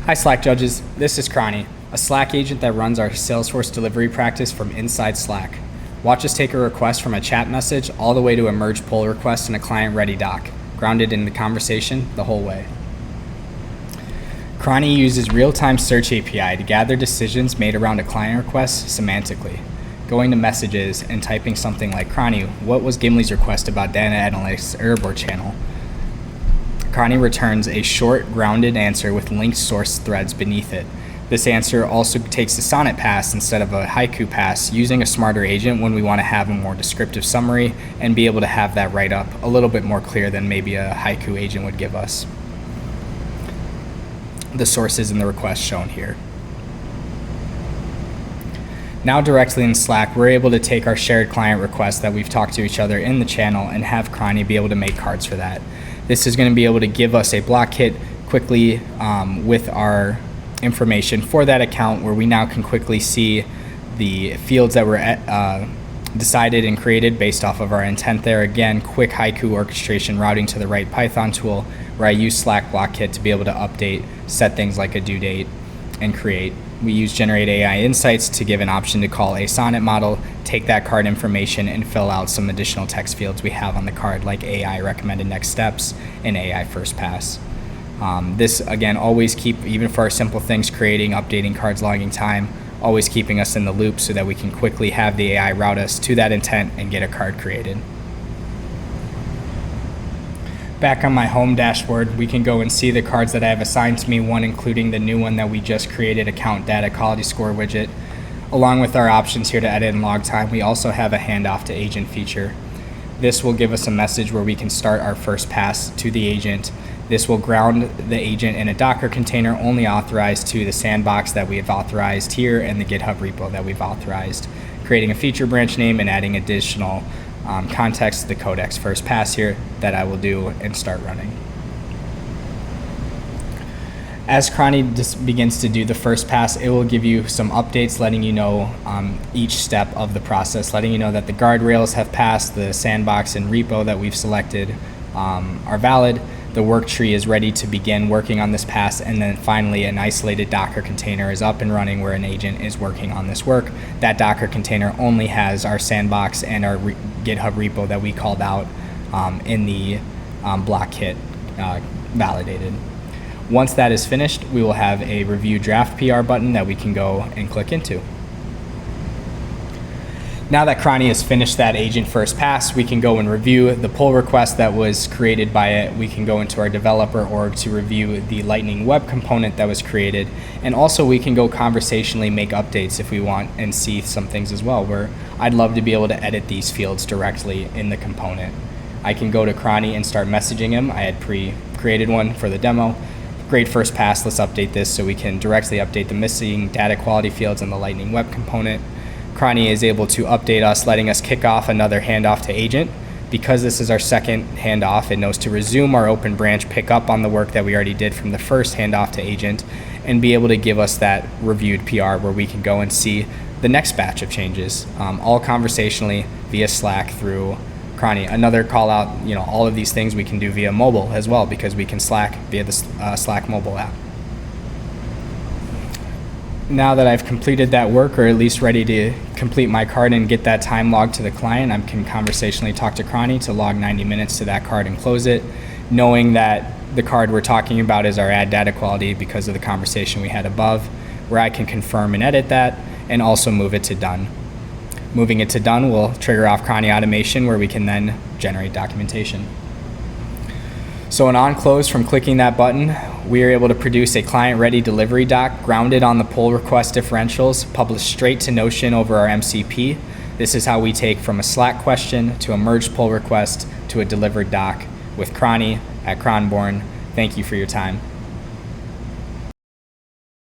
Hi Slack judges, this is Krahnie, a Slack agent that runs our Salesforce delivery practice from inside Slack. Watch us take a request from a chat message all the way to a merge pull request in a client-ready doc, grounded in the conversation the whole way. Krahnie uses real-time search API to gather decisions made around a client request semantically, going to messages and typing something like, Krahnie, what was Gimli's request about data analytics error board channel? Krahnie returns a short, grounded answer with linked source threads beneath it. This answer also takes a sonnet pass instead of a haiku pass, using a smarter agent when we want to have a more descriptive summary and be able to have that write up a little bit more clear than maybe a haiku agent would give us. The sources in the request shown here. Now directly in Slack, we're able to take our shared client requests that we've talked to each other in the channel and have Krahnie be able to make cards for that. This is going to be able to give us a block kit quickly with our information for that account, where we now can quickly see the fields that were decided and created based off of our intent there. Again, quick haiku orchestration routing to the right Python tool, where I use Slack block kit to be able to update, set things like a due date, and create. We use Generate AI Insights to give an option to call a sonnet model, take that card information, and fill out some additional text fields we have on the card, like AI recommended next steps and AI first pass. This, again, always keep, even for our simple things, creating, updating cards, logging time, always keeping us in the loop so that we can quickly have the AI route us to that intent and get a card created. Back on my home dashboard, we can go and see the cards that I have assigned to me, one including the new one that we just created, account data quality score widget. Along with our options here to edit and log time, we also have a handoff to agent feature. This will give us a message where we can start our first pass to the agent. This will ground the agent in a Docker container only authorized to the sandbox that we have authorized here and the GitHub repo that we've authorized, creating a feature branch name and adding additional context to the codex first pass here that I will do and start running. As Krahnie begins to do the first pass, it will give you some updates letting you know each step of the process, letting you know that the guardrails have passed, the sandbox and repo that we've selected are valid, the work tree is ready to begin working on this pass, and then finally an isolated Docker container is up and running where an agent is working on this work. That Docker container only has our sandbox and our GitHub repo that we called out in the block kit validated. Once that is finished, we will have a review draft PR button that we can go and click into. Now that Krahnie has finished that agent first pass, we can go and review the pull request that was created by it. We can go into our developer org to review the Lightning Web component that was created. And also we can go conversationally make updates if we want and see some things as well, where I'd love to be able to edit these fields directly in the component. I can go to Krahnie and start messaging him. I had pre-created one for the demo. Great first pass, let's update this so we can directly update the missing data quality fields in the Lightning Web component. Krahnie is able to update us, letting us kick off another handoff to agent. Because this is our second handoff, it knows to resume our open branch, pick up on the work that we already did from the first handoff to agent, and be able to give us that reviewed PR where we can go and see the next batch of changes, all conversationally via Slack through Krahnie. Another call out, all of these things we can do via mobile as well, because we can Slack via the Slack mobile app. Now that I've completed that work, or at least ready to complete my card and get that time logged to the client, I can conversationally talk to Krahnie to log 90 minutes to that card and close it, knowing that the card we're talking about is our add data quality because of the conversation we had above, where I can confirm and edit that and also move it to done. Moving it to done will trigger off Krahnie automation, where we can then generate documentation. So on close, from clicking that button, we are able to produce a client-ready delivery doc grounded on the pull request differentials, published straight to Notion over our MCP. This is how we take from a Slack question to a merged pull request to a delivered doc with Krahnie at Kronborn. Thank you for your time.